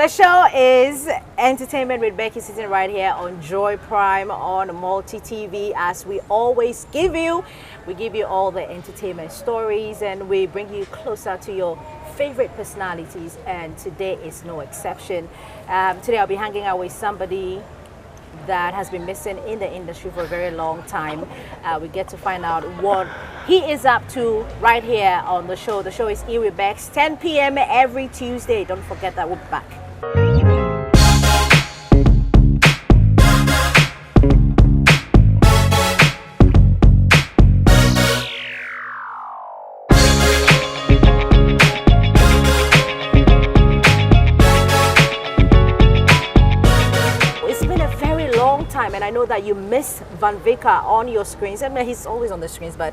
The show is Entertainment with Becky, sitting right here on Joy Prime on Multi TV. As we always give you, we give you all the entertainment stories and we bring you closer to your favorite personalities, and today is no exception. Today I'll be hanging out with somebody that has been missing in the industry for a very long time. We get to find out what he is up to right here on the show. The show is with Becks, 10 p.m. every Tuesday. Don't forget that. We'll be back. And I know that you miss Vicker on your screens. I mean, he's always on the screens, but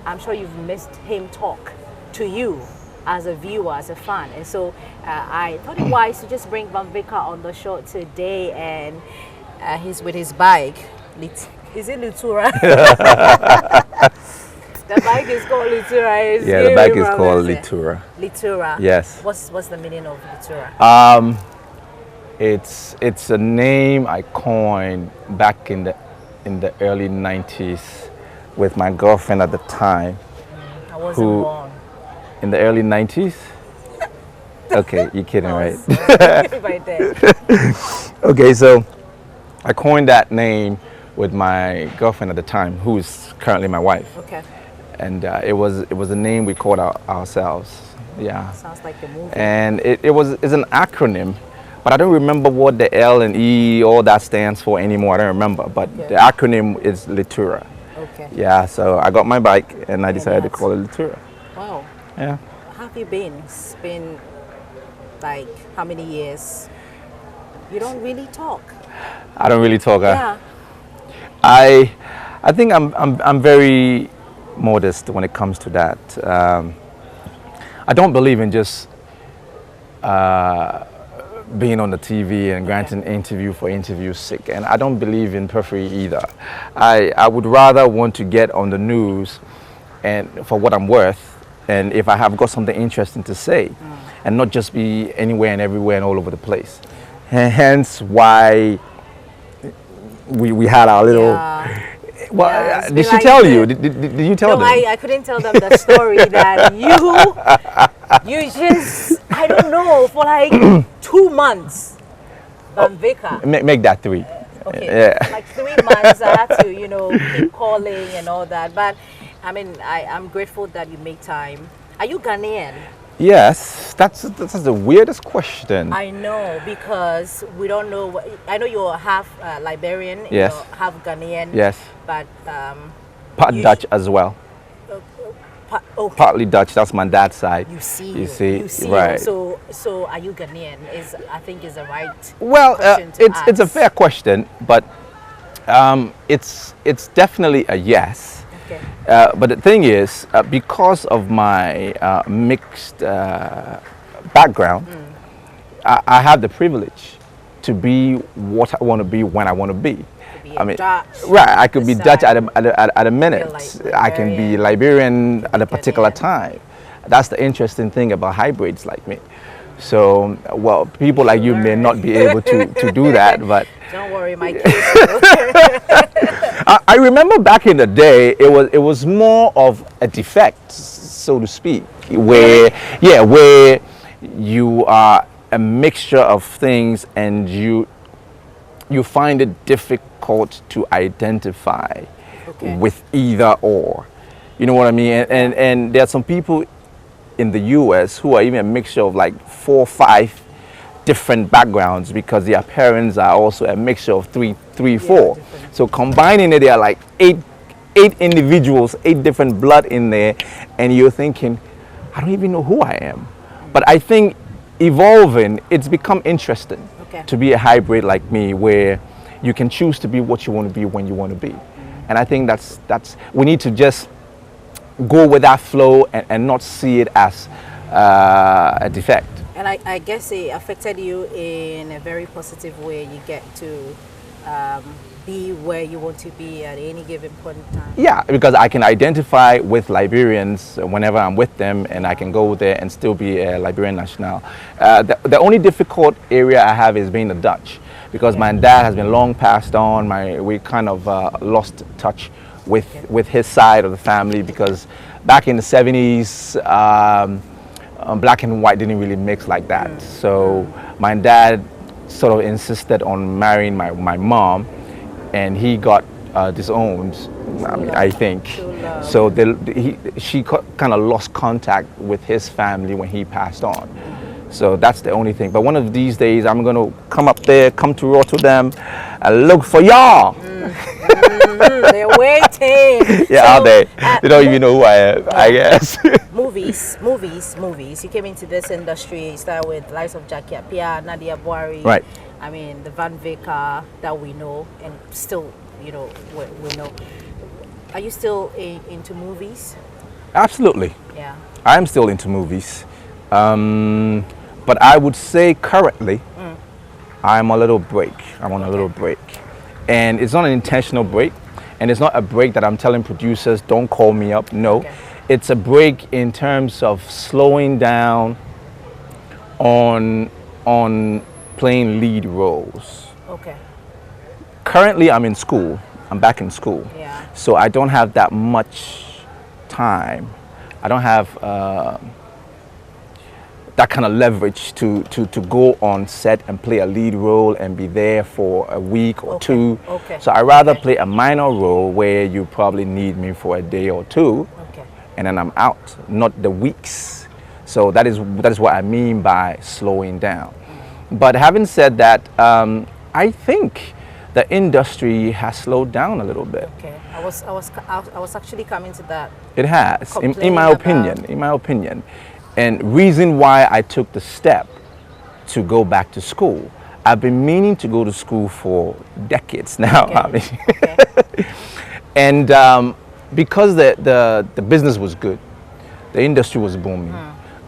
I'm sure you've missed him talk to you as a viewer, as a fan. And so I thought it wise to just bring Vicker on the show today, and he's with his bike. Is it Litura? The bike is called Litura. Yeah, the bike is called Litura. Litura. Yes. What's the meaning of Litura? It's a name I coined back in the early 90s with my girlfriend at the time. I wasn't born. In the early 90s? Okay, you're kidding, right? Right there. Okay, so I coined that name with my girlfriend at the time, who is currently my wife. Okay. And it was a name we called ourselves. Yeah. Sounds like the movie. And it's an acronym. But I don't remember what the L and E, all that stands for anymore. I don't remember. But the acronym is Litura. Okay. Yeah, so I got my bike and I decided to call it Litura. Wow. Yeah. How have you been? It's been like how many years? You don't really talk. I don't really talk. Yeah. I think I'm very modest when it comes to that. I don't believe in just being on the TV and granting interview for interview's sake, and I don't believe in periphery either. I would rather want to get on the news and for what I'm worth, and if I have got something interesting to say, and not just be anywhere and everywhere and all over the place. Hence why we had our little. Well, did she tell you? Did you tell them? No, I couldn't tell them the story that you just, I don't know, for like 2 months, Vicker. Make that 3. Okay, yeah. like 3 months I had to, keep calling and all that. But I mean, I'm grateful that you make time. Are you Ghanaian? Yes, that's the weirdest question. I know, because we don't know. I know you're half Liberian, yes. You're half Ghanaian. Yes. But part Dutch as well. Okay. Partly Dutch. That's my dad's side. You see, right? So are you Ghanaian? I think is the right. Well, question to ask. It's a fair question, but it's definitely a yes. Okay. But the thing is, because of my mixed background, I have the privilege to be what I want to be when I want to be. I mean, Dutch, right? I could be Dutch at a minute. I can be Liberian at a particular time. That's the interesting thing about hybrids like me. So, well, people like you may not be able to do that, but don't worry, my kids. I remember back in the day, it was more of a defect, so to speak, where you are a mixture of things and you find it difficult to identify with either or. You know what I mean? And there are some people in the US who are even a mixture of like 4 or 5 different backgrounds, because their parents are also a mixture of 3, 4. So combining it, there are like 8 individuals, 8 different blood in there, and you're thinking, I don't even know who I am. But I think evolving, it's become interesting to be a hybrid like me, where you can choose to be what you want to be when you want to be. And I think that's we need to just go with that flow and not see it as a defect. And I guess it affected you in a very positive way. You get to be where you want to be at any given point in time? Yeah, because I can identify with Liberians whenever I'm with them, and I can go there and still be a Liberian national. The only difficult area I have is being a Dutch, because my dad has been long passed on. We kind of lost touch with his side of the family, because back in the 70s, black and white didn't really mix like that. So my dad sort of insisted on marrying my mom, and he got disowned, I think. So she kind of lost contact with his family when he passed on. So that's the only thing. But one of these days, I'm going to come up there, come to Rotterdam, and look for y'all. They're waiting. Yeah, so, they don't even know who I am, I guess. Movies. You came into this industry, you started with the likes of Jackie Appiah, Nadia Buhari. Right. I mean, the Van Vicker that we know, and still, we know. Are you still into movies? Absolutely. Yeah. I'm still into movies. But I would say currently, I'm on a little break. And it's not an intentional break. And it's not a break that I'm telling producers, don't call me up. No. Okay. It's a break in terms of slowing down on playing lead roles. Okay. Currently, I'm in school. I'm back in school. Yeah. So I don't have that much time. I don't have that kind of leverage to go on set and play a lead role and be there for a week or two. Okay. So I'd rather play a minor role where you probably need me for a day or two, and then I'm out, not the weeks. So that is what I mean by slowing down. But having said that, I think the industry has slowed down a little bit. Okay. I was actually coming to that. It has, in my opinion. And reason why I took the step to go back to school, I've been meaning to go to school for decades now. Okay. And because the business was good, the industry was booming.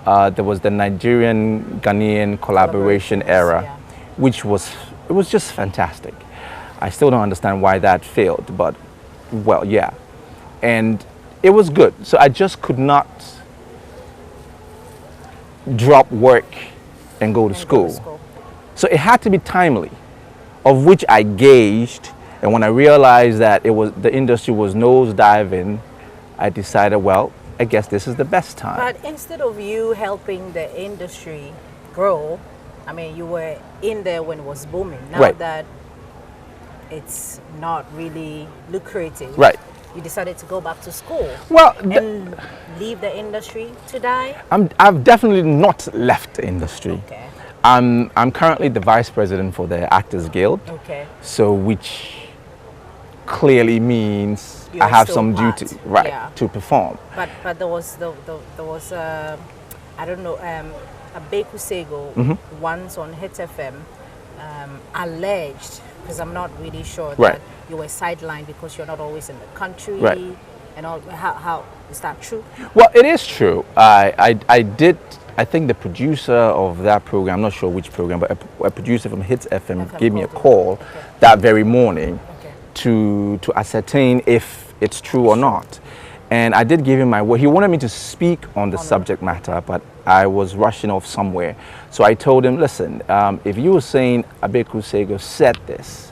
There was the Nigerian-Ghanaian collaboration era, which was just fantastic. I still don't understand why that failed, but well, yeah. And it was good. So I just could not drop work and go to school. So it had to be timely, of which I gauged. And when I realized that the industry was nosediving, I decided, well, I guess this is the best time. But instead of you helping the industry grow, I mean, you were in there when it was booming. Now that it's not really lucrative, you decided to go back to school. Well, and leave the industry to die? I've definitely not left the industry. Okay. I'm currently the vice president for the Actors Guild. Okay. So which clearly means I have some duty to perform. But there was I don't know, Abeku Sego once on Hit FM alleged, because I'm not really sure, that you were sidelined because you're not always in the country and all. How is that true? Well, it is true. I think the producer of that program, I'm not sure which program, but a producer from Hits FM gave me a call that very morning to ascertain if it's true or not. And I did give him my word. He wanted me to speak on the subject matter, but I was rushing off somewhere. So I told him, listen, if you were saying Abeku Sego said this,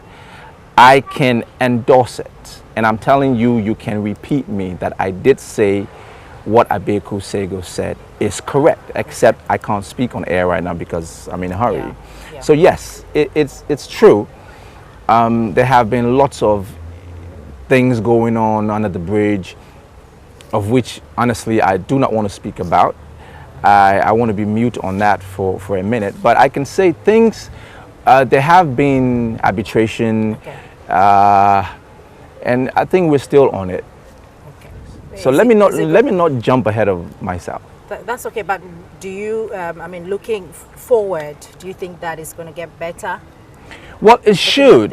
I can endorse it. And I'm telling you, you can repeat me that I did say what Abeku Sego said is correct, except I can't speak on air right now because I'm in a hurry. So yes, it's true. There have been lots of things going on under the bridge, of which honestly I do not want to speak about. I want to be mute on that for a minute, but I can say things. There have been arbitration, and I think we're still on it. So let me not jump ahead of myself. That's okay, but do you, I mean, looking forward, do you think that is going to get better? Well, it should.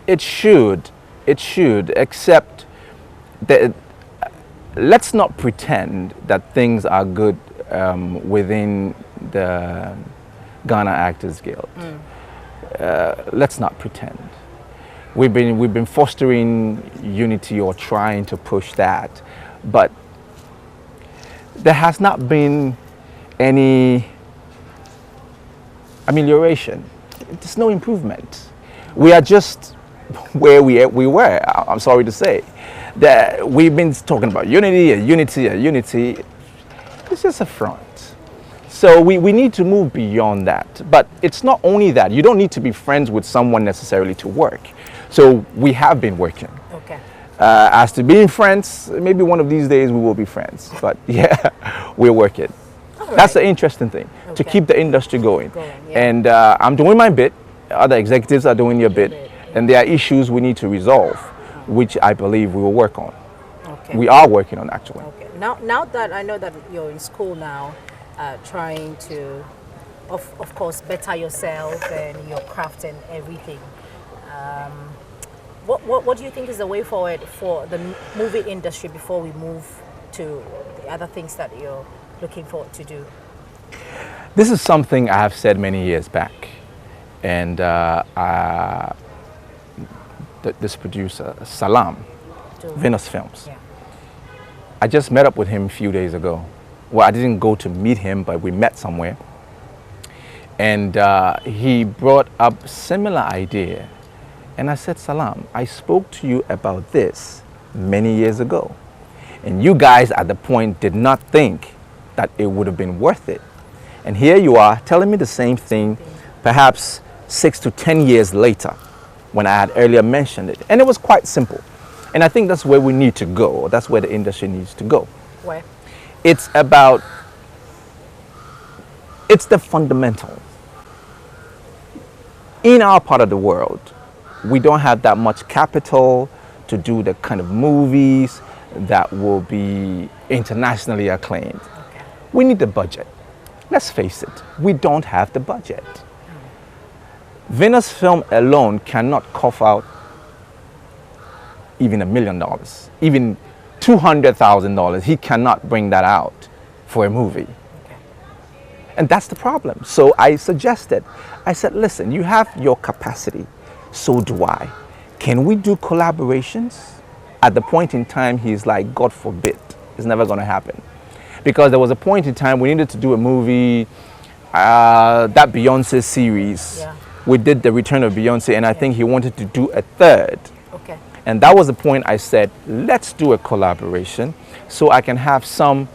It should, except that let's not pretend that things are good within the Ghana Actors Guild. Let's not pretend. We've been fostering unity or trying to push that, but there has not been any amelioration. There's no improvement. We are just where we were. I'm sorry to say that we've been talking about unity and unity and unity. It's just a front. So we need to move beyond that. But it's not only that. You don't need to be friends with someone necessarily to work. So we have been working. Okay. As to being friends, maybe one of these days we will be friends. But yeah, we're working. All That's right. the interesting thing, to Okay. keep the industry going. Yeah. And I'm doing my bit. Other executives are doing their bit. And there are issues we need to resolve, which I believe we will work on. Okay. We are working on, actually. Okay. Now that I know that you're in school now, trying to, of course, better yourself and your craft and everything. What do you think is the way forward for the movie industry before we move to the other things that you're looking forward to do? This is something I have said many years back. And this producer, Salam, Venus Films. Yeah. I just met up with him a few days ago. Well, I didn't go to meet him, but we met somewhere. And he brought up similar idea. And I said, Salam, I spoke to you about this many years ago. And you guys at the point did not think that it would have been worth it. And here you are telling me the same thing, perhaps 6 to 10 years later, when I had earlier mentioned it. And it was quite simple. And I think that's where we need to go. That's where the industry needs to go. Where? It's the fundamental. In our part of the world, we don't have that much capital to do the kind of movies that will be internationally acclaimed. Okay. We need the budget. Let's face it, we don't have the budget. Venus Film alone cannot cough out even $1 million, even $200,000. He cannot bring that out for a movie. Okay. And that's the problem. So I suggested, I said, listen, you have your capacity, so do I. Can we do collaborations? At the point in time, he's like, God forbid, it's never going to happen. Because there was a point in time we needed to do a movie, that Beyonce series. Yeah. We did The Return of Beyonce, and I think he wanted to do a third. Okay. And that was the point I said, let's do a collaboration so I can have some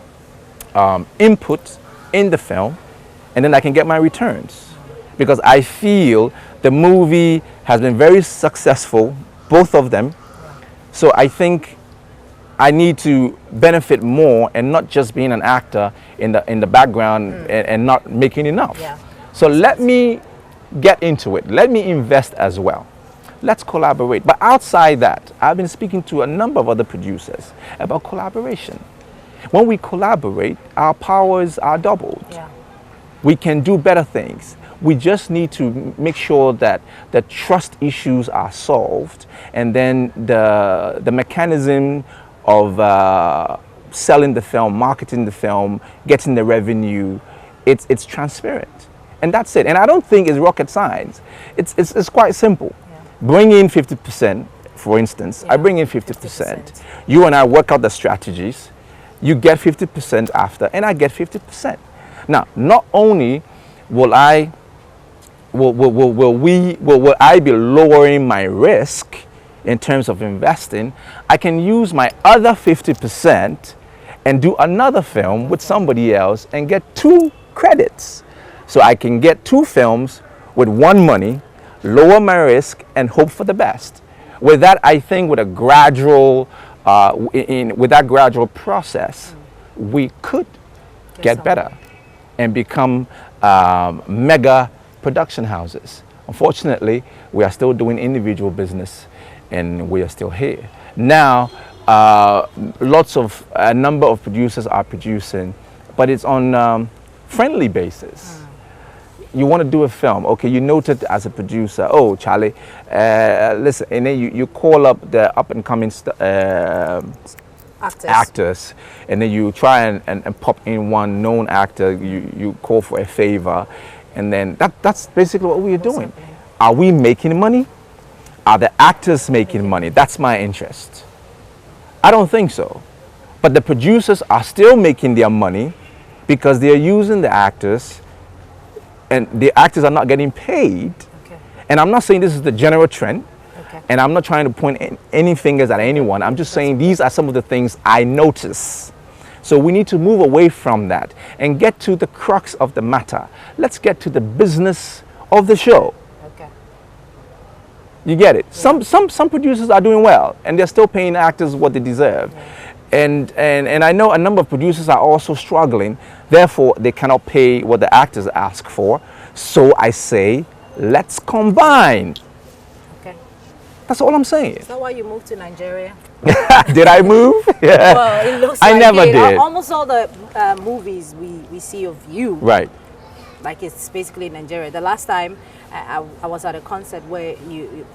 input in the film, and then I can get my returns. Because I feel the movie has been very successful, both of them. So I think I need to benefit more and not just being an actor in the background and not making enough. Yeah. So let me get into it. Let me invest as well. Let's collaborate. But outside that, I've been speaking to a number of other producers about collaboration. When we collaborate, our powers are doubled. Yeah. We can do better things. We just need to make sure that the trust issues are solved, and then the mechanism of selling the film, marketing the film, getting the revenue, it's transparent. And that's it. And I don't think it's rocket science. It's quite simple. Yeah. Bring in 50%, for instance. I bring in 50%. You and I work out the strategies. You get 50% after, and I get 50%. Now, not only will I be lowering my risk in terms of investing, I can use my other 50% and do another film with somebody else and get 2 credits. So I can get 2 films with 1 money, lower my risk, and hope for the best. With that, I think with a gradual, with that gradual process, we could get better and become mega production houses. Unfortunately, we are still doing individual business, and we are still here. Now, a number of producers are producing, but it's on friendly basis. You want to do a film, okay, you noted as a producer, oh, Charlie, listen, and then you call up the up-and-coming actors, and then you try and pop in one known actor, you call for a favor, and then that's basically what we are doing. Are we making money? Are the actors making money? That's my interest. I don't think so. But the producers are still making their money because they're using the actors, and the actors are not getting paid. Okay. And I'm not saying this is the general trend. Okay. And I'm not trying to point any fingers at anyone. I'm just saying these are some of the things I notice. So we need to move away from that and get to the crux of the matter. Let's get to the business of the show. Okay. You get it? Yeah. Some producers are doing well and they're still paying actors what they deserve. Yeah. And I know a number of producers are also struggling. Therefore, they cannot pay what the actors ask for. So I say, let's combine. Okay. That's all I'm saying. Is that why you moved to Nigeria? Did I move? Yeah. Well, it looks I like never it. did. Almost all the movies we see of you, right? Like it's basically Nigeria. The last time I was at a concert where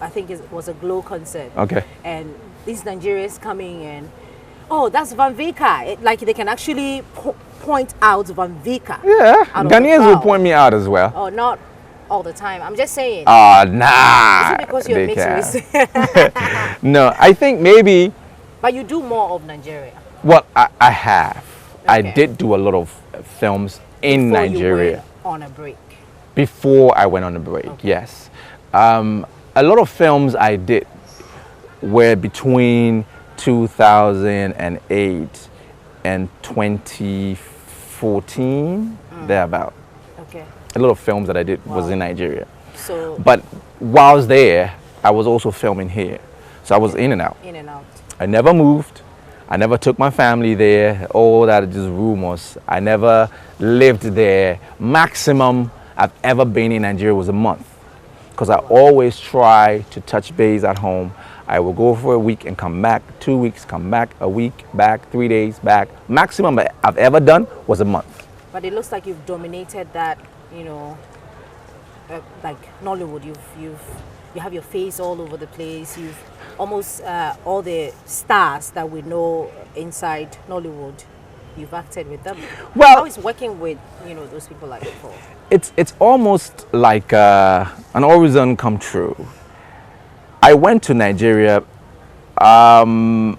I think it was a Glow concert. Okay. And these Nigerians coming in, oh, that's Van Vicker. Like they can actually point out Van Vicker. Yeah, Ghanaians will point me out as well. Oh, not all the time. I'm just saying. Nah. Is it because you're mixed race? No, I think maybe. But you do more of Nigeria. Well, I have. Okay. I did do a lot of films in Before Nigeria. You went on a break. Before I went on a break, okay. Yes. A lot of films I did were between 2008 and 2014, thereabout. Okay. A lot of films that I did was in Nigeria. So, but while I was there, I was also filming here. So I was in and out. In and out. I never moved. I never took my family there. All that is just rumors. I never lived there. Maximum I've ever been in Nigeria was a month. Because I always try to touch base at home. I will go for a week and come back, 2 weeks, come back, a week, back, 3 days, back. Maximum I've ever done was a month. But it looks like you've dominated that, you know, like Nollywood. You have your face all over the place. You've almost all the stars that we know inside Nollywood. You've acted with them. Well, how is working with those people like before? It's almost like an horizon come true. I went to Nigeria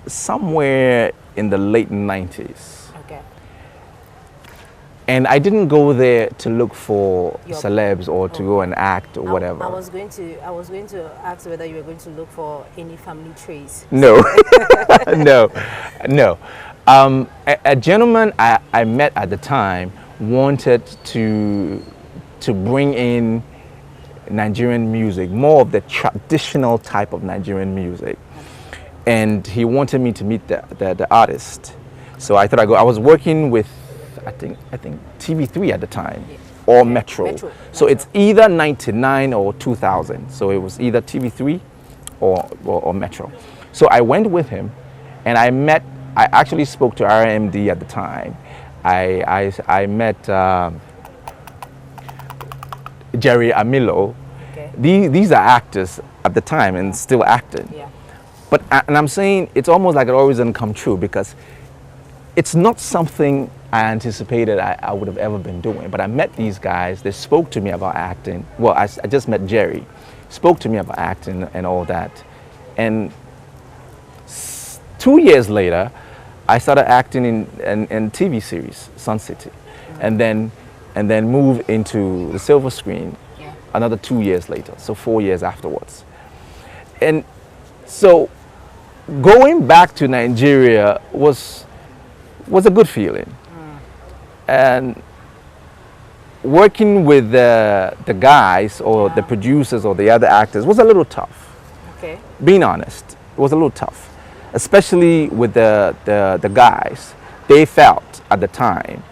somewhere in the late 90s. Okay. And I didn't go there to look for celebs or to go and act or whatever. I was going to ask whether you were going to look for any family trace. No, no. A gentleman I met at the time wanted to bring in Nigerian music, more of the traditional type of Nigerian music, and he wanted me to meet the artist. So I thought I was working with I think TV3 at the time, or Metro. So it's either 99 or 2000. So it was either TV3 or Metro. So I went with him, and I actually spoke to RMD at the time. I met Jerry Amilo. Okay. These are actors at the time and still acting. Yeah. And I'm saying it's almost like it always doesn't come true because it's not something I anticipated I would have ever been doing. But I met these guys. They spoke to me about acting. Well, I just met Jerry. Spoke to me about acting and all that. And 2 years later, I started acting in TV series, Sun City, and then moved into the silver screen another 2 years later, so 4 years afterwards. And so going back to Nigeria was a good feeling. And working with the guys or the producers or the other actors was a little tough. Okay. Being honest, it was a little tough. Especially with the guys. They felt at the time,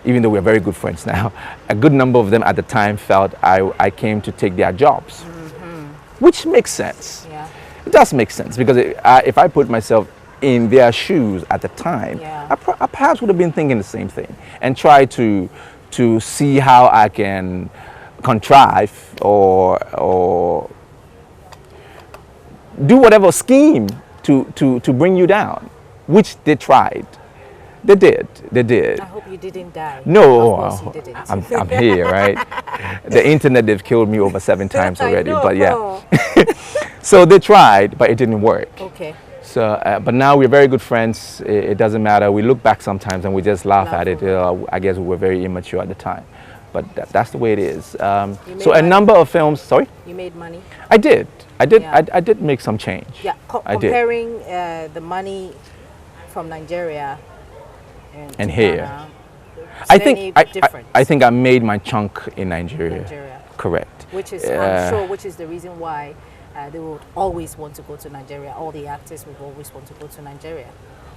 even though we're very good friends now, a good number of them at the time felt I came to take their jobs. Which makes sense. Yeah. It does make sense because if I put myself in their shoes at the time, I perhaps would have been thinking the same thing and try to see how I can contrive or do whatever scheme to bring you down, which they tried. They did. I hope you didn't die. No, of course you didn't. I'm here, right? The internet, they've killed me over 7 times already, but yeah. So they tried, but it didn't work. Okay. So, but now we're very good friends. It doesn't matter. We look back sometimes and we just laugh at it. I guess we were very immature at the time, but that's the way it is. So a number of films. Sorry. You made money. I did. Yeah. I did make some change. Yeah. I did. Comparing the money from Nigeria And to here. Ghana, I is there any think difference? I think I made my chunk in Nigeria. Nigeria. Correct. Which is, I'm sure, which is the reason why they would always want to go to Nigeria. All the actors would always want to go to Nigeria.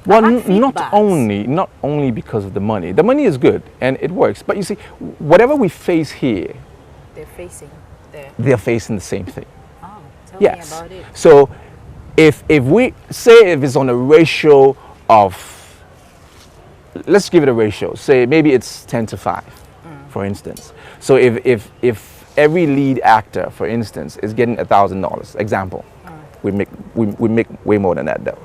Well, I've had not feedbacks. not only because of the money. The money is good and it works. But you see, whatever we face here, They're facing there. they're facing the same thing. Oh, tell Yes. me about it. So, if we say if it's on a ratio of, let's give it a ratio. Say maybe it's 10 to 5, for instance. So if every lead actor, for instance, is getting $1,000, example, we make way more than that though.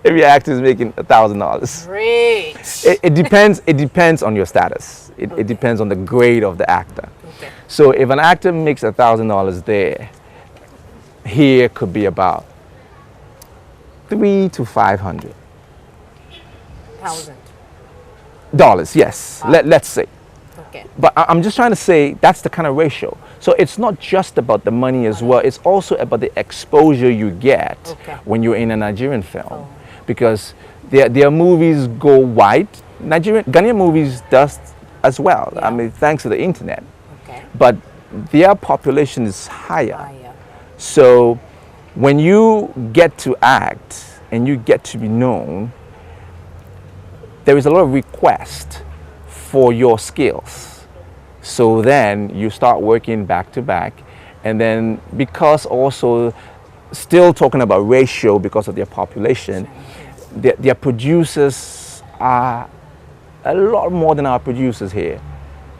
Every actor is making $1,000. Great. It depends. It depends on your status. It depends on the grade of the actor. Okay. So if an actor makes $1,000 there, here could be about $300 to $500. $1,000. Yes. Wow. Let's say. Okay. But I'm just trying to say that's the kind of ratio. So it's not just about the money as well. It's also about the exposure you get when you're in a Nigerian film, because their movies go wide. Ghanaian movies does as well. Yeah. I mean, thanks to the internet. Okay. But their population is higher. Higher. So when you get to act and you get to be known, there is a lot of request for your skills. So then you start working back to back, and then because also still talking about ratio because of their population, their producers are a lot more than our producers here.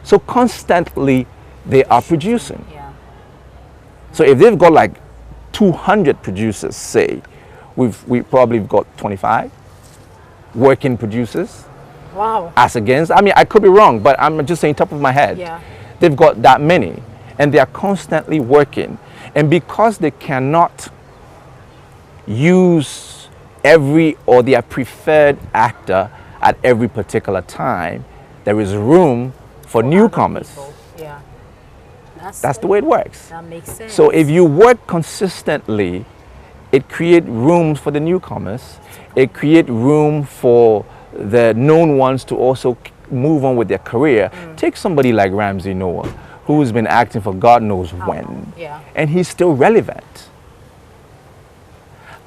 So constantly they are producing. Yeah. So if they've got like 200 producers, say, we probably got 25 working producers. Wow. As against, I mean, I could be wrong, but I'm just saying top of my head. Yeah. They've got that many, and they are constantly working. And because they cannot use every or their preferred actor at every particular time, there is room for newcomers. Yeah. That's the way it works. That makes sense. So if you work consistently, it creates room for the newcomers. It creates room for the known ones to also move on with their career. Take somebody like Ramsey Noah, who's been acting for God knows when, and he's still relevant.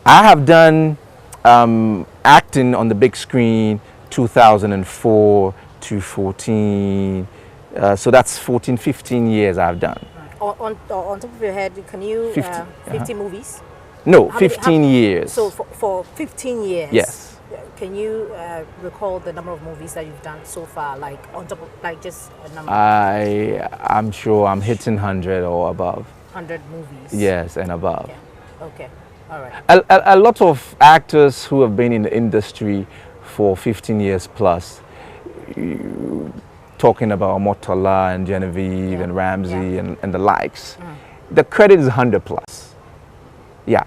I have done acting on the big screen 2004 to 14, so that's 14, 15 years I've done. On top of your head, can you 50 movies? No, 15 years. So for 15 years. Yes. Can you recall the number of movies that you've done so far, like on top of, like just a number? I'm sure I'm hitting 100 or above. 100 movies. Yes, and above. Okay. All right. A lot of actors who have been in the industry for 15 years plus, talking about Motola and Genevieve and Ramsey and the likes, the credit is 100 plus. Yeah.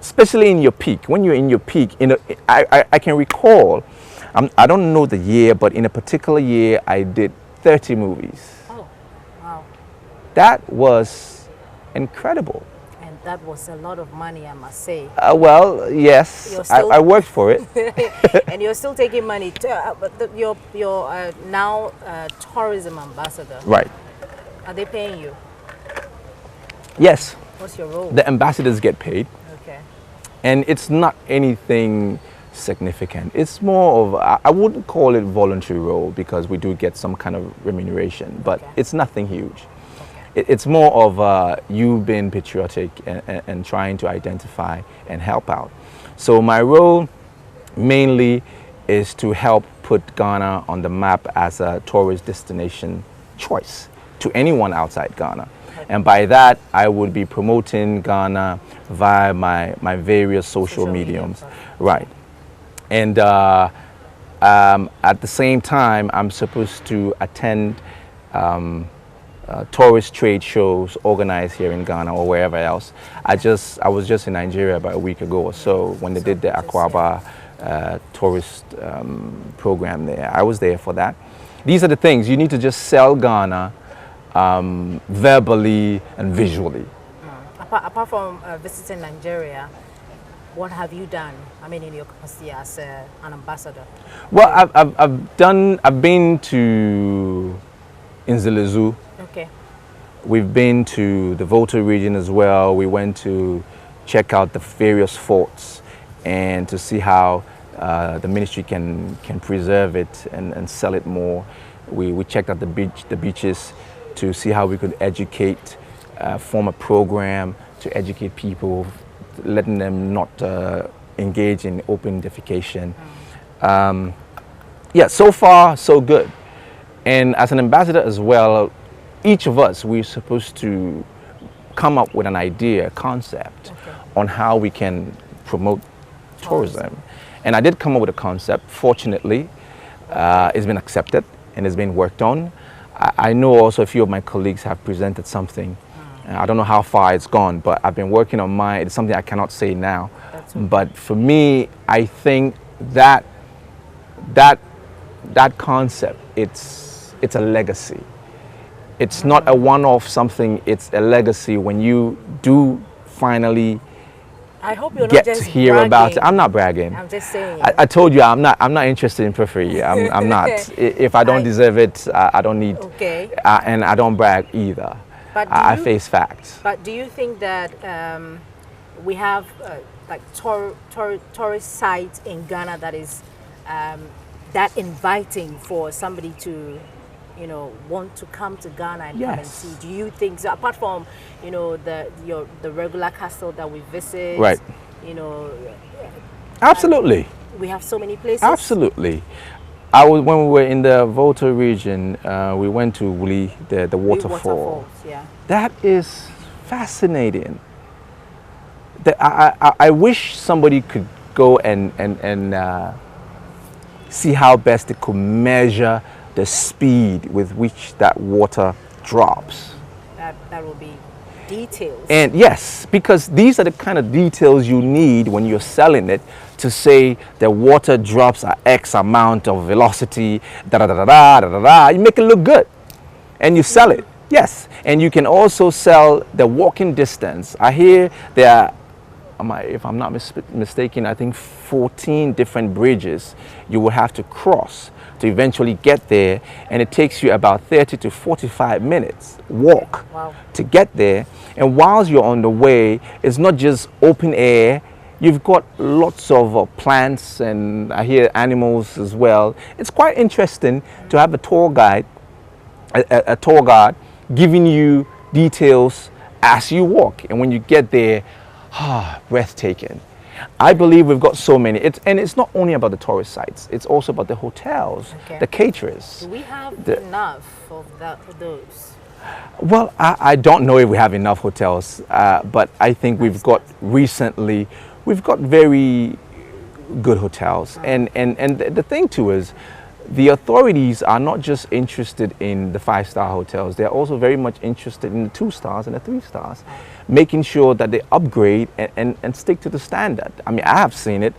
Especially in your peak. When you're in your peak, I can recall, I don't know the year, but in a particular year, I did 30 movies. Oh, wow. That was incredible. And that was a lot of money, I must say. Well, yes, I worked for it. And you're still taking money. But you're now tourism ambassador. Right. Are they paying you? Yes. What's your role? The ambassadors get paid. Okay. And it's not anything significant. It's more of, I wouldn't call it voluntary role because we do get some kind of remuneration, but it's nothing huge. It's more of you being patriotic and trying to identify and help out. So my role mainly is to help put Ghana on the map as a tourist destination choice to anyone outside Ghana. And by that, I would be promoting Ghana via my various social mediums. Right. And at the same time, I'm supposed to attend tourist trade shows organized here in Ghana or wherever else. I was just in Nigeria about a week ago or so when they did the Aquaba tourist program there. I was there for that. These are the things you need to just sell Ghana verbally and visually. Apart from visiting Nigeria, what have you done? I mean, in your capacity as an ambassador. Well, I've been to Nzelezu. Okay. We've been to the Volta region as well. We went to check out the various forts and to see how the ministry can preserve it and sell it more. We checked out the beaches to see how we could educate, form a program to educate people, letting them not engage in open defecation. Yeah, so far so good. And as an ambassador as well, each of us, we're supposed to come up with an idea, a concept on how we can promote tourism. And I did come up with a concept. Fortunately, it's been accepted and it's been worked on. I know also a few of my colleagues have presented something. I don't know how far it's gone, but I've been working on mine. It's something I cannot say now. But for me, I think that concept, it's a legacy. It's not a one-off something, it's a legacy when you do finally I hope you're get not just to hear bragging. about it. I'm not bragging. I'm just saying. I told you I'm not interested in periphery. I'm not. If I don't deserve it, I don't need. Okay. And I don't brag either. But I face facts. But do you think that we have like tourist sites in Ghana that is that inviting for somebody to, you know, want to come to Ghana and come and see? Do you think so? Apart from, you know, the regular castle that we visit, right? You know, absolutely. We have so many places. Absolutely. When we were in the Volta region, we went to Wuli, the waterfall. Yeah. That is fascinating. I wish somebody could go and see how best they could measure the speed with which that water drops. That will be details. And yes, because these are the kind of details you need when you're selling it to say the water drops at X amount of velocity, da da da da da da da. You make it look good, and you sell it. Yes, and you can also sell the walking distance. I hear there are, if I'm not mistaken, I think 14 different bridges you will have to cross to eventually get there, and it takes you about 30 to 45 minutes walk to get there. And whilst you're on the way, it's not just open air. You've got lots of plants, and I hear animals as well. It's quite interesting to have a tour guide, a tour guide giving you details as you walk, and when you get there, breathtaking. I believe we've got so many. It's not only about the tourist sites. It's also about the hotels, the caterers. Do we have enough of those? Well, I don't know if we have enough hotels, but I think we've got very good hotels. And the thing too is, the authorities are not just interested in the 5-star hotels. They're also very much interested in the 2 stars and the 3 stars, making sure that they upgrade and stick to the standard. I mean, I have seen it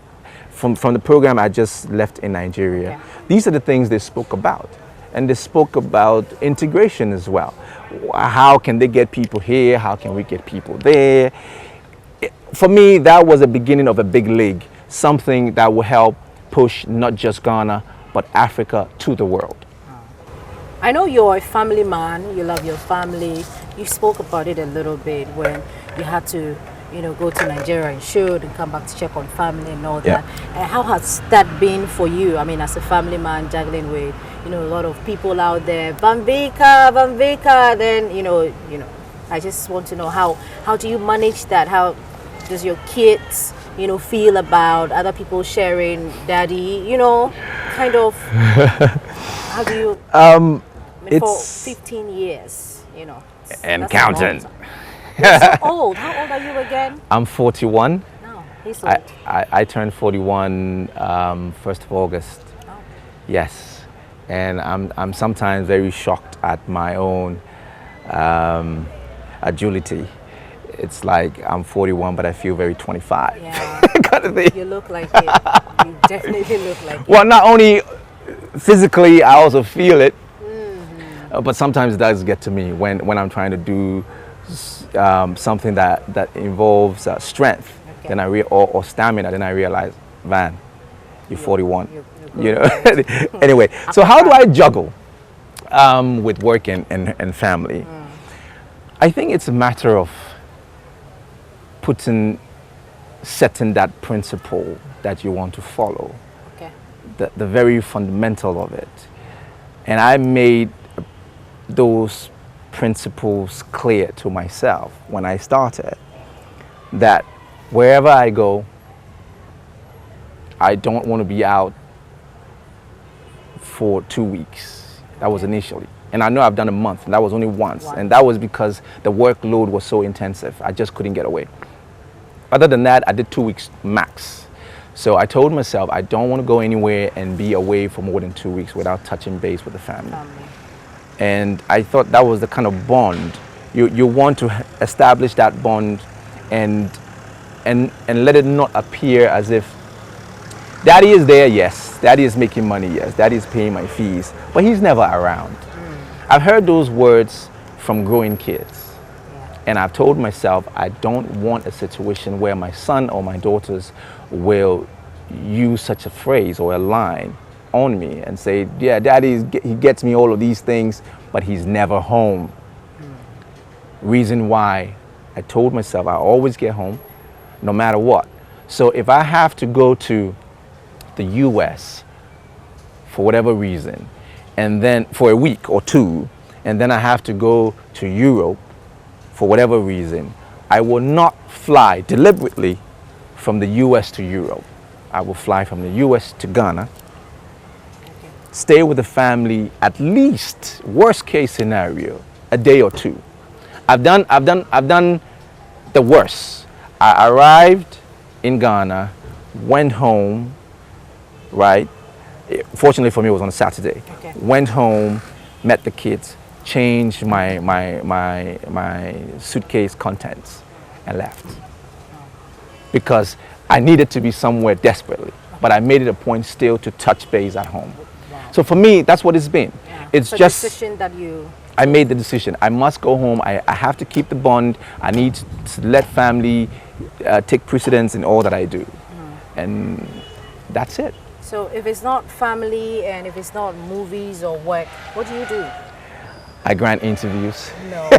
from the program I just left in Nigeria. These are the things they spoke about. And they spoke about integration as well. How can they get people here? How can we get people there? For me, that was the beginning of a big league, something that will help push not just Ghana, but Africa to the world. I know you're a family man, you love your family. You spoke about it a little bit when you had to, you know, go to Nigeria and shoot and come back to check on family and all that. How has that been for you? I mean, as a family man juggling with, you know, a lot of people out there, Van Vicker, then, you know, I just want to know how do you manage that? How does your kids, you know, feel about other people sharing daddy, you know, kind of, how do you, for 15 years, you know. And counting. You're so old. How old are you again? I'm 41. No, he's old. I turned 41 1st of August. Oh. Yes. And I'm sometimes very shocked at my own agility. It's like I'm 41, but I feel very 25. Yeah. Kind of thing. You look like it. You definitely look like it. Well, not only physically, I also feel it. But sometimes it does get to me when I'm trying to do something that involves strength, Okay. then or stamina. Then I realize, man, you're 41. You're You know. Anyway, so how do I juggle with work and family? I think it's a matter of setting that principle that you want to follow, Okay. the very fundamental of it. And I made those principles clear to myself when I started, that wherever I go, I don't want to be out for 2 weeks. That was initially. And I know I've done a month, and that was only once. And that was because the workload was so intensive. I just couldn't get away. Other than that, I did 2 weeks max. So I told myself I don't want to go anywhere and be away for more than 2 weeks without touching base with the family. And I thought that was the kind of bond. You want to establish that bond and let it not appear as if daddy is there, yes. Daddy is making money, yes. Daddy is paying my fees, but he's never around. I've heard those words from growing kids. And I've told myself I don't want a situation where my son or my daughters will use such a phrase or a line on me and say, yeah, daddy, he gets me all of these things, but he's never home. Reason why I told myself I always get home, no matter what. So if I have to go to the US for whatever reason, and then for a week or two, and then I have to go to Europe for whatever reason, I will not fly deliberately from the US to Europe. I will fly from the US to Ghana, stay with the family, at least worst case scenario, a day or two. I've done the worst. I arrived in Ghana, went home, right? Fortunately for me, it was on a Saturday. Okay. Went home, met the kids, changed my suitcase contents, and left. Because I needed to be somewhere desperately, but I made it a point still to touch base at home. So for me, that's what it's been. It's just decision that you. I made the decision. I must go home. I have to keep the bond. I need to let family take precedence in all that I do, and that's it. So if it's not family and if it's not movies or work, what do you do? I grant interviews. No, you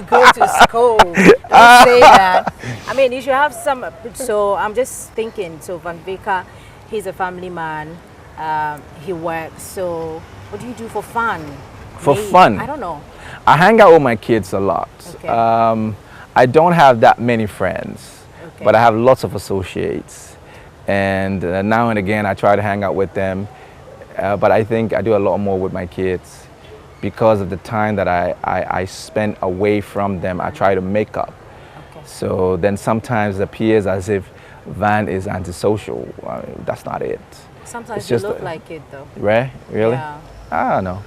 go to school. Don't say that. I mean, you should have some. So I'm just thinking. So Van Vicker, he's a family man. He works. So what do you do for fun? For Maybe, fun? I don't know. I hang out with my kids a lot. Okay. I don't have that many friends, Okay. but I have lots of associates. And now and again, I try to hang out with them. But I think I do a lot more with my kids because of the time that I spend away from them. I try to make up. Okay. So then sometimes it appears as if Van is antisocial. That's not it. Sometimes It's you just look like it though. Right? Really? Yeah. I don't know.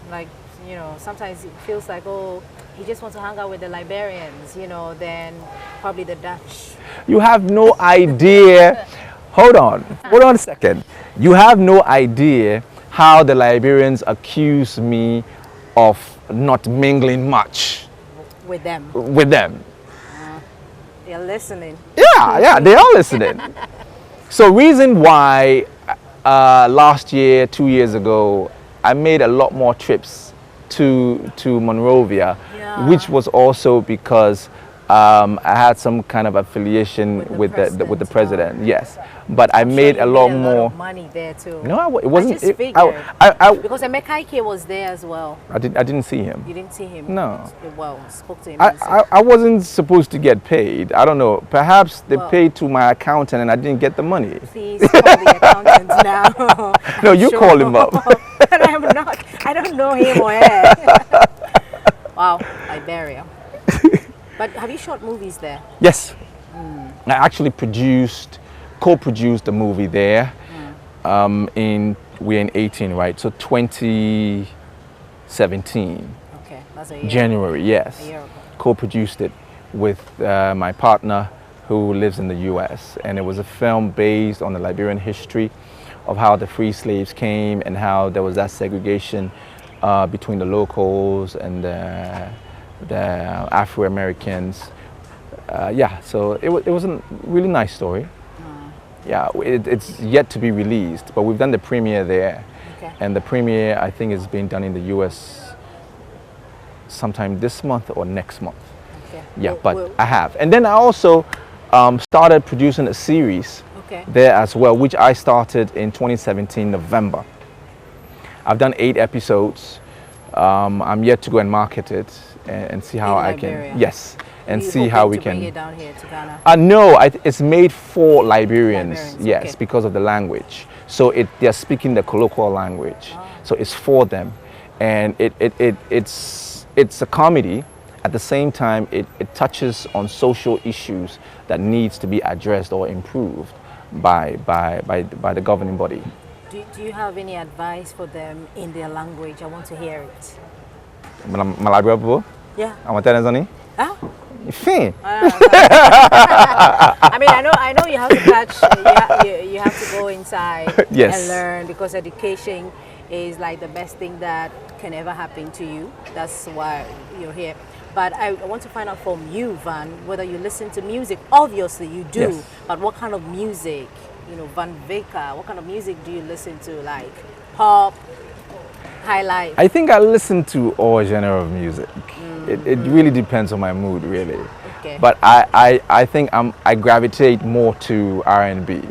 Like, you know, sometimes it feels like, oh, he just wants to hang out with the Liberians, you know, then probably the Dutch. You have no idea. Hold on a second. You have no idea how the Liberians accuse me of not mingling much With them. with them. They're listening. Yeah, they are listening. So reason why last year, 2 years ago, I made a lot more trips to Monrovia, Yeah. which was also because I had some kind of affiliation with the president. Yes, but I made a lot more. Of money there too. No, it wasn't. I just figured. Because Emeka was there as well. I didn't see him. You didn't see him? No. Well, spoke to him. and said- I wasn't supposed to get paid. I don't know. Perhaps they Well- paid to my accountant and I didn't get the money. Please call the accountant now. No, I'm you call him up. But I'm not. I don't know him or her. Wow, Liberia. But have you shot movies there? Yes. I actually co-produced the movie there. We're in 18, right? So 2017. Okay, That's a year. January, yes. A year ago. Co-produced it with my partner who lives in the U.S. And it was a film based on the Liberian history of how the free slaves came and how there was that segregation between the locals and the Afro-Americans. Yeah, so it was a really nice story. Yeah, it's yet to be released, but we've done the premiere there. Okay. And the premiere, I think, is being done in the U.S. sometime this month or next month. Okay. Yeah, but I have. And then I also started producing a series there as well, which I started in 2017, November. I've done 8 episodes. I'm yet to go and market it and see how I can. Yes. And see how we can. Bring it down here to Ghana? No, it's made for Liberians. Yes, okay. because of the language. So they're speaking the colloquial language. Oh. So it's for them, and it's a comedy. At the same time, it touches on social issues that needs to be addressed or improved by the governing body. Do you have any advice for them in their language? I want to hear it. Malabriabo? Yeah. Amatenazani? Huh? Fin. I mean, I know you have to catch. You have to go inside Yes. and learn, because education is like the best thing that can ever happen to you. That's why you're here. But I want to find out from you, Van, whether you listen to music. Obviously, you do. Yes. But what kind of music? You know, Van Vicker, what kind of music do you listen to? Like pop, highlight? I think I listen to all genre of music. It really depends on my mood, really. Okay. But I think I gravitate more to R&B.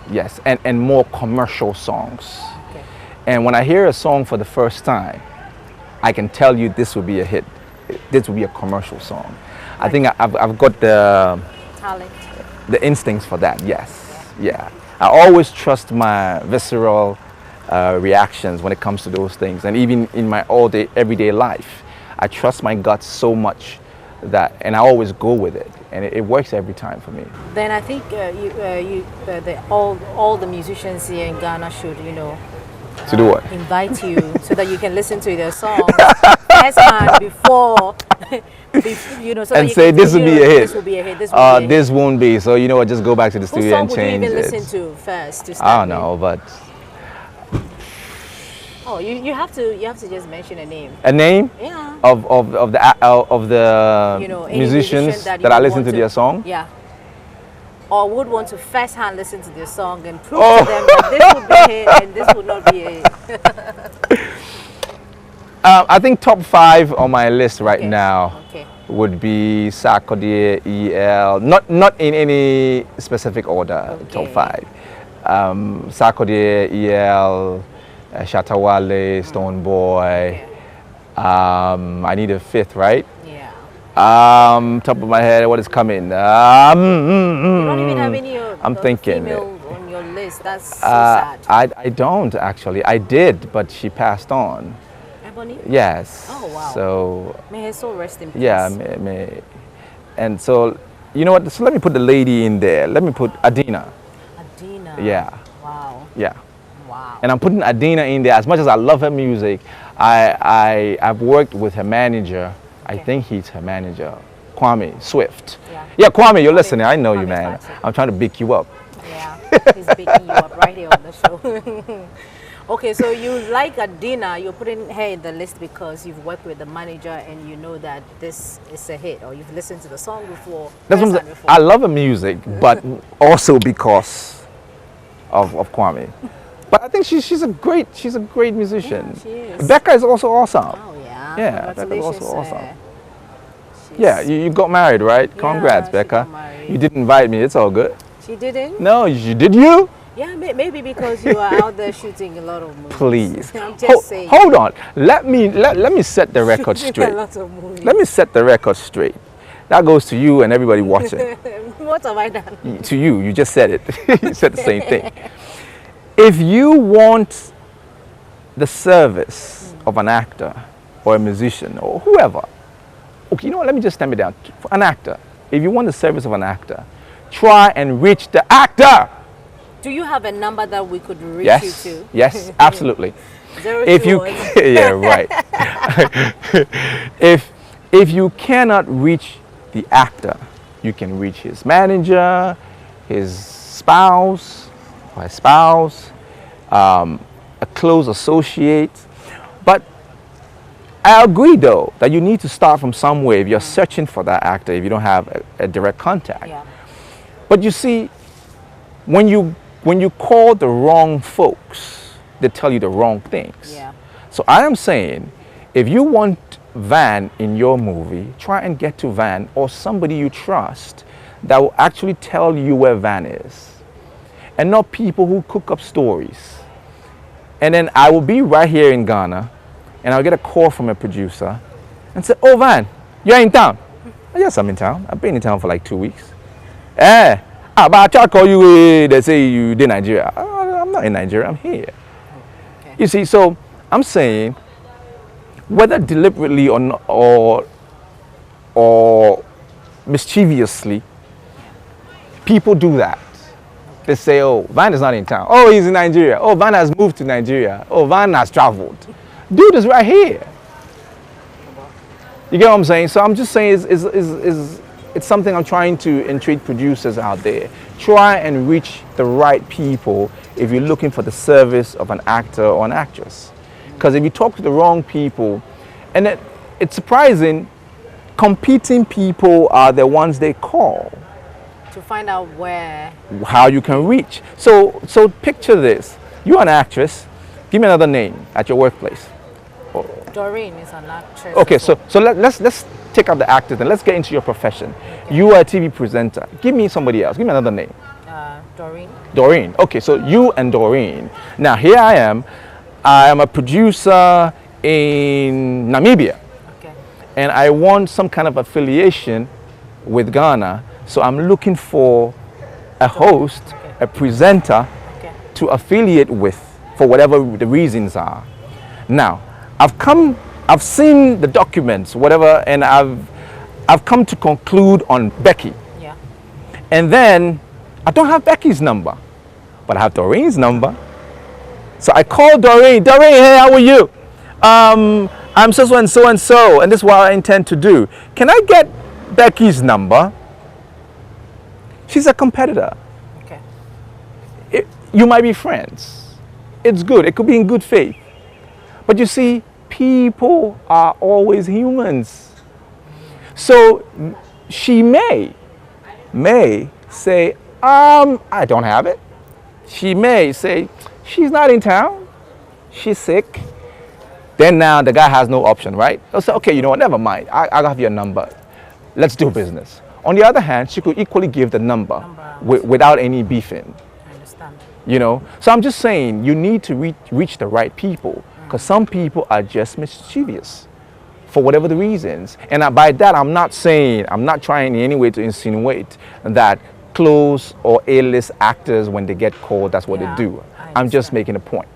Yes, and more commercial songs. Okay. And when I hear a song for the first time, I can tell you this will be a hit. This will be a commercial song. I think I've got the Talent. the instincts for that. Yes. Yeah. I always trust my visceral reactions when it comes to those things, and even in my everyday life, I trust my gut so much that, and I always go with it, and it works every time for me. Then I think all the musicians here in Ghana should, you know, To do what? invite you so that you can listen to their songs firsthand before, you know, so And that you say, can "This will be a hit." This will be a hit. This will be a hit. This won't be. So you know what? Just go back to the Whose studio song and would you change even it. listen to first to start I don't with? know, but Oh, you have to just mention a name. a name Yeah. of the You know, any musicians musician that you I listen want to their song. Yeah. Or would want to first-hand listen to their song and prove Oh. to them that this would be a hit and this would not be a hit. I think top 5 on my list right Okay. now Okay. would be Sarkodie, EL, not in any specific order. Top Okay. 5. Sarkodie, EL, Shatawale, Stonebwoy. Okay. I need a 5th, right? Yeah. Top of my head, what is coming? You don't even have any I'm thinking. female on your list. That's so sad. I don't actually. I did, but she passed on. Ebony? Yes. Oh, wow. So May her soul rest in peace. yeah, and so you know what? So let me put the lady in there. Let me put Adina. Adina. Yeah. Wow. Yeah. Wow. And I'm putting Adina in there. As much as I love her music, I've worked with her manager. I Okay. think he's her manager, Kwame Swift. Yeah. Yeah, Kwame, you're listening. I know you, Kwame's man. fancy. I'm trying to pick you up. Yeah. He's picking you up right here on the show. Okay, so you like Adina, you're putting her in the list because you've worked with the manager and you know that this is a hit, or you've listened to the song before. That's what I'm saying. I love her music, but also because of Kwame. But I think she's a great musician. Yeah, she is. Becca is also awesome. Oh yeah. Yeah, Becca's Congratulations. also awesome. She's- Yeah, you got married, right? Yeah, Congrats, she Becca. got married. You didn't invite me. It's all good. She didn't? No, did you? Yeah, maybe because you are out there shooting a lot of movies. Please. I'm just saying. Hold on. Let me set the record Shooting straight. a lot of movies. Let me set the record straight. That goes to you and everybody watching. What have I done? To you, you just said it. You said the same thing. If you want the service of an actor or a musician or whoever, okay, you know what? Let me just stamp it down. For an actor, if you want the service of an actor, try and reach the actor. Do you have a number that we could reach Yes, you to? yes, absolutely. Zero If you, keywords. yeah, right. if if you cannot reach the actor, you can reach his manager, his spouse, or his spouse, a close associate. But I agree, though, that you need to start from somewhere if you're searching for that actor, if you don't have a direct contact. Yeah. But you see, when you call the wrong folks, they tell you the wrong things. Yeah. So I am saying, if you want Van in your movie, try and get to Van or somebody you trust that will actually tell you where Van is, and not people who cook up stories. And then I will be right here in Ghana, and I'll get a call from a producer and say, "Oh, Van, you're in town." "Yes, I'm in town. I've been in town for like 2 weeks." But I try to call you, they say you did Nigeria. I'm not in Nigeria, I'm here. Okay. You see, so I'm saying, whether deliberately or not, or mischievously, people do that. They say, "Oh, Van is not in town. Oh, he's in Nigeria. Oh, Van has moved to Nigeria. Oh, Van has traveled." Dude is right here. You get what I'm saying? So I'm just saying it's something I'm trying to entreat producers out there. Try and reach the right people if you're looking for the service of an actor or an actress. Because if you talk to the wrong people, and it's surprising, competing people are the ones they call. To find out where. How you can reach. So picture this. You're an actress. Give me another name at your workplace. Doreen is an actress. Okay, so let's take out the actors and let's get into your profession. You are a TV presenter. Give me somebody else. Give me another name. Doreen. Doreen. Okay, so you and Doreen. Now here I am. I am a producer in Namibia, Okay. and I want some kind of affiliation with Ghana. So I'm looking for a host, a presenter Okay. to affiliate with for whatever the reasons are. Now, I've seen the documents, whatever, and I've come to conclude on Becky. Yeah. And then I don't have Becky's number, but I have Doreen's number. So I called Doreen. "Doreen, hey, how are you? I'm so and so and so, and this is what I intend to do. Can I get Becky's number?" She's a competitor. Okay. You might be friends. It's good. It could be in good faith. But you see, people are always humans. So she may say, I don't have it. She may say, she's not in town. She's sick. Then now the guy has no option, right? He'll say, okay, you know what, never mind. I'll have your number. Let's do business. On the other hand, she could equally give the number without any beefing. I understand. You know, so I'm just saying you need to reach the right people, because some people are just mischievous for whatever the reasons. And by that, I'm not trying in any way to insinuate that close or A-list actors, when they get called, that's what they do. I'm just making a point.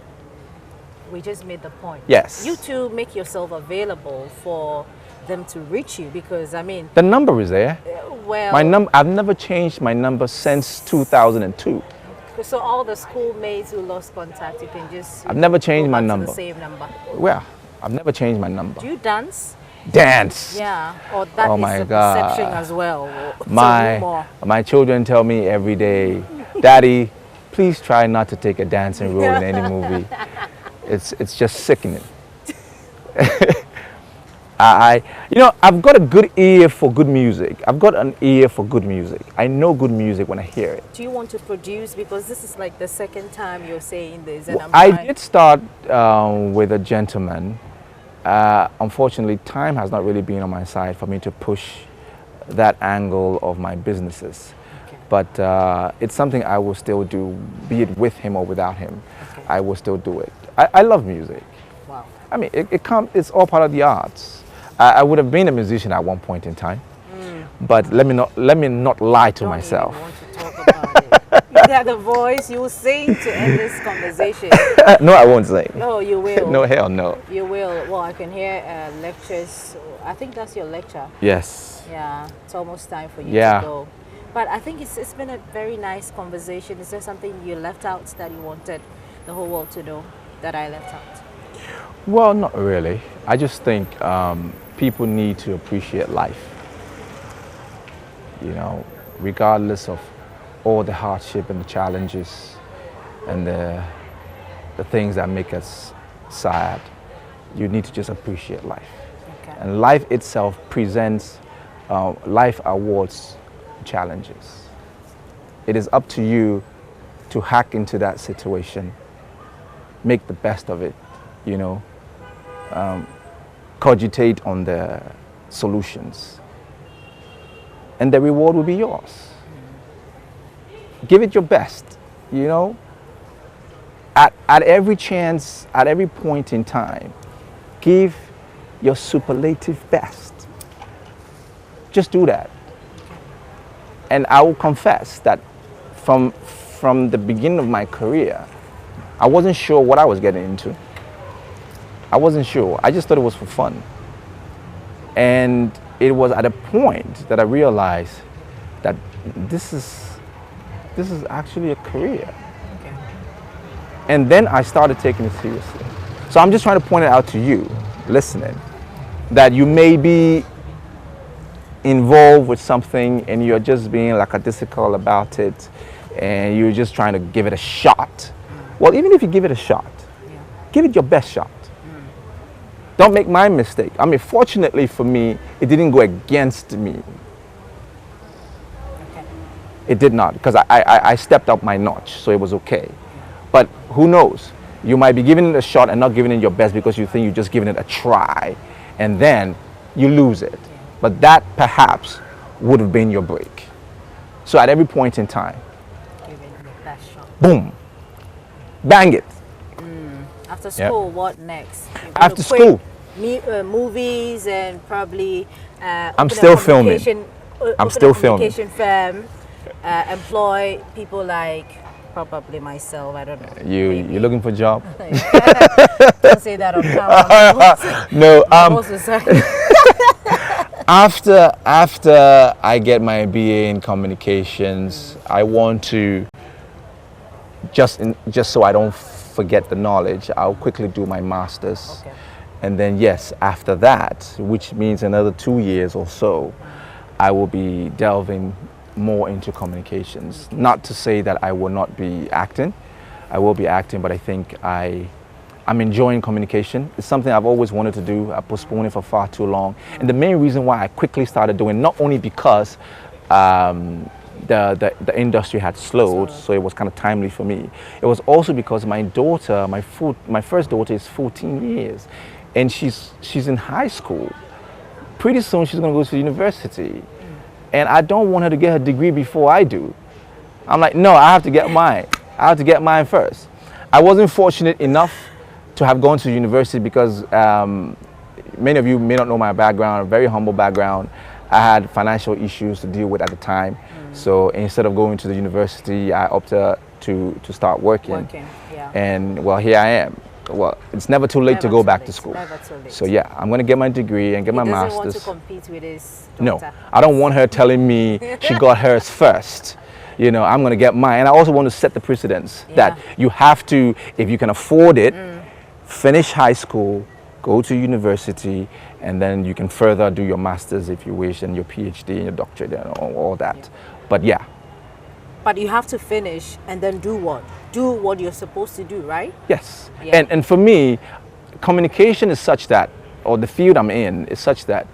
We just made the point. Yes. You two make yourself available for them to reach you, because I mean, The number is there. well, I've never changed my number since 2002. so all the schoolmates who lost contact, you can just. I've never changed go my back to number. The same number. Well, I've never changed my number. Do you dance? Dance. Yeah, or that Oh is my a God. perception as well. So more. My children tell me every day, "Daddy, please try not to take a dancing role in any movie. It's just sickening." I've got a good ear for good music. I've got an ear for good music. I know good music when I hear it. Do you want to produce? Because this is like the second time you're saying this, and Well, I'm I trying- did start with a gentleman. Unfortunately, time has not really been on my side for me to push that angle of my businesses. Okay. But it's something I will still do, be it with him or without him. Okay. I will still do it. I love music. Wow. I mean, it's all part of the arts. I would have been a musician at one point in time, but let me not lie to Don't myself. even want to talk about it. You have the voice. You will sing to end this conversation. No, I won't sing. No, you will. No, hell no. You will. Well, I can hear lectures. I think that's your lecture. Yes. Yeah, it's almost time for you Yeah. to go. But I think it's been a very nice conversation. Is there something you left out that you wanted the whole world to know that I left out? Well, not really. I just think people need to appreciate life. You know, regardless of all the hardship and the challenges and the things that make us sad, you need to just appreciate life. Okay. And life itself presents, life awards challenges. It is up to you to hack into that situation, make the best of it, you know, cogitate on the solutions, and the reward will be yours. Give it your best, you know. At every chance, at every point in time, give your superlative best. Just do that. And I will confess that from the beginning of my career, I wasn't sure what I was getting into. I wasn't sure. I just thought it was for fun. And it was at a point that I realized that this is actually a career. Okay. And then I started taking it seriously. So I'm just trying to point it out to you, listening, that you may be involved with something and you're just being lackadaisical about it and you're just trying to give it a shot. Well, even if you give it a shot, give it your best shot. Don't make my mistake. I mean, fortunately for me, it didn't go against me. Okay. It did not, because I stepped up my notch, so it was okay. But who knows? You might be giving it a shot and not giving it your best because you think you're just giving it a try, and then you lose it. But that perhaps would have been your break. So at every point in time, Give it your best shot. boom, bang it. After school, what next? You're gonna After quit school, movies and probably I'm open a still filming. communication- I'm open still a filming. communication firm, employ people like probably myself. I don't know. You're looking for a job? Don't say that on camera. No. Also, sorry. After I get my BA in communications, I want to just so I don't forget the knowledge, I'll quickly do my master's. Okay. And then yes, after that, which means another 2 years or so, I will be delving more into communications. Not to say that I will not be acting. I will be acting, but I think I'm enjoying communication. It's something I've always wanted to do. I postponed it for far too long. And the main reason why I quickly started doing, not only because the industry had slowed, so it was kind of timely for me. It was also because my daughter, my first daughter is 14 years, and she's in high school. Pretty soon she's going to go to university, and I don't want her to get her degree before I do. I'm like, no, I have to get mine. I have to get mine first. I wasn't fortunate enough to have gone to university because many of you may not know my background, a very humble background. I had financial issues to deal with at the time. So instead of going to the university, I opted to start working. Yeah. And well, here I am. Well, it's never too late to go back to school. Never too late. So yeah, I'm going to get my degree and get my He doesn't master's. want to compete with his No, daughter. I don't want her telling me she got hers first. You know, I'm going to get mine. And I also want to set the precedence that you have to, if you can afford it, finish high school, go to university, and then you can further do your master's if you wish, and your PhD and your doctorate and all that. But yeah. But you have to finish and then do what? Do what you're supposed to do, right? Yes. Yeah. And for me, communication is such that, or the field I'm in is such that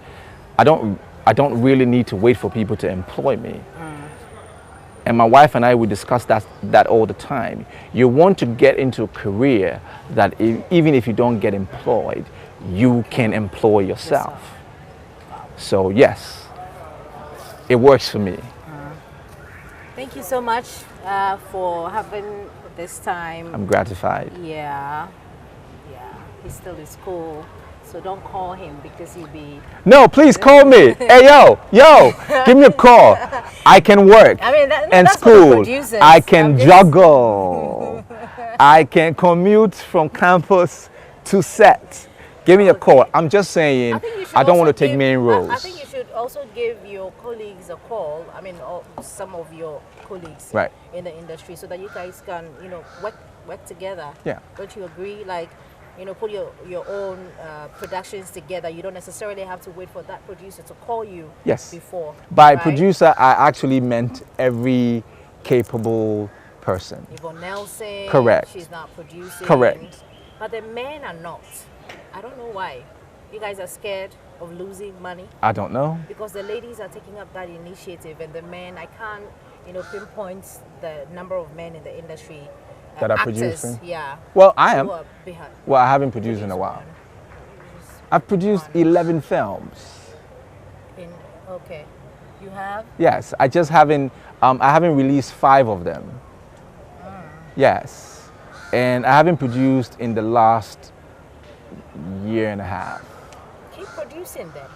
I don't really need to wait for people to employ me. And my wife and I, we discuss that all the time. You want to get into a career that even if you don't get employed, you can employ yourself. So yes, it works for me. Thank you so much for having this time. I'm gratified. Yeah. He's still in school, so don't call him because he'll be. No, please call me. Hey, yo, give me a call. I can work. I mean, no, and that's for the school. producers. I can I'm just- juggle. I can commute from campus to set. Give me a call. I'm just saying, think you should I don't want also to take give- main roles. I think you should also give your colleagues a call. I mean, or some of your colleagues Right. in the industry, so that you guys can, work together. Yeah. Don't you agree? Like, put your own productions together. You don't necessarily have to wait for that producer to call you Yes. before. By right? producer, I actually meant every capable person. Yvonne Nelson. Correct. She's not producing. Correct. But the men are not. I don't know why. You guys are scared of losing money? I don't know. Because the ladies are taking up that initiative, and the men, I can't, pinpoint the number of men in the industry That are actors, producing? Yeah. Well, I am. who are behind. Well, I haven't produced in a while. I've produced 11 films. Okay. You have? Yes, I just haven't. I haven't released 5 of them. Yes, and I haven't produced in the last year and a half. Keep producing then.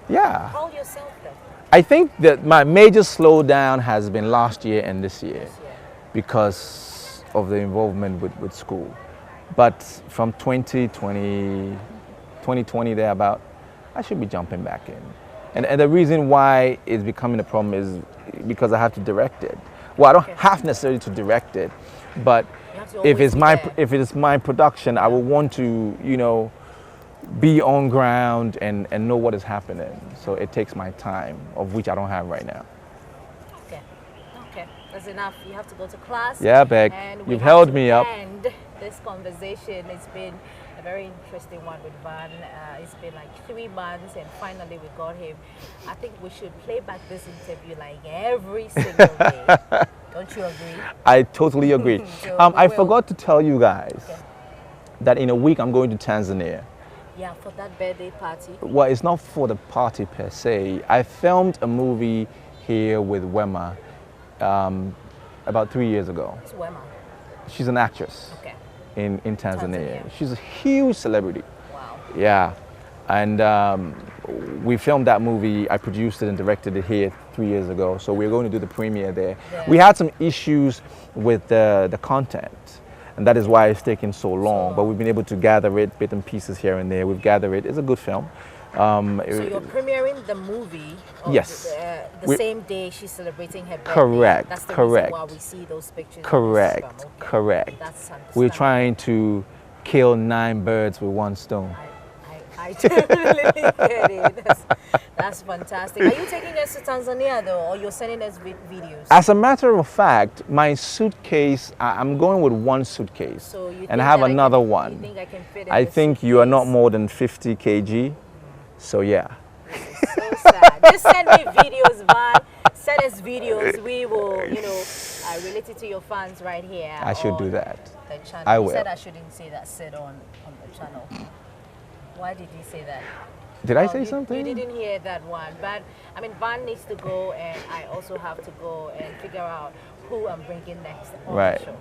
Yeah, Call yourself then. I think that my major slowdown has been last year and this year This year. because of the involvement with school. But from 2020 there about, I should be jumping back in. And the reason why it's becoming a problem is because I have to direct it. Well, I don't have necessarily to direct it, but You have to if always it's be my there. if it's my production, I will want to be on ground and know what is happening. So it takes my time, of which I don't have right now. Okay. Okay. That's enough. You have to go to class. Yeah, Beck, And we you've have held to me up. end this conversation. It's been a very interesting one with Van. It's been like 3 months, and finally we got him. I think we should play back this interview like every single day. Don't you agree? I totally agree. So I we will. forgot to tell you guys Okay. that in a week I'm going to Tanzania. Yeah, for that birthday party. Well, it's not for the party per se. I filmed a movie here with Wema about 3 years ago. It's Wema. She's an actress Okay. in Tanzania. Tanzania. She's a huge celebrity. Wow. Yeah. And we filmed that movie. I produced it and directed it here 3 years ago. So we're going to do the premiere there. Yeah. We had some issues with the content. And that is why it's taken so long. But we've been able to gather it, bit and pieces here and there. We've gathered it. It's a good film. So you're premiering the movie on Yes. the We- same day she's celebrating her birthday. Correct, That's the correct. reason why we see those pictures. on Correct, Instagram. Okay. correct. That's We're understandable. trying to kill 9 birds with one stone. I totally get it. That's fantastic. Are you taking us to Tanzania though, or you're sending us videos? As a matter of fact, my suitcase, I'm going with one suitcase. So you and I think have that another You one. think I can fit in I the think you are not suitcase? more than 50 kg. So yeah. So sad. Just send me videos, Van. Send us videos. We will, relate it to your fans right here. I should do on that. The channel. I You will. said I shouldn't say that. Said on the channel. Why did you say that? Did I Oh, say you, something? You didn't hear that one, but I mean, Van needs to go, and I also have to go and figure out who I'm bringing next on Right. the show.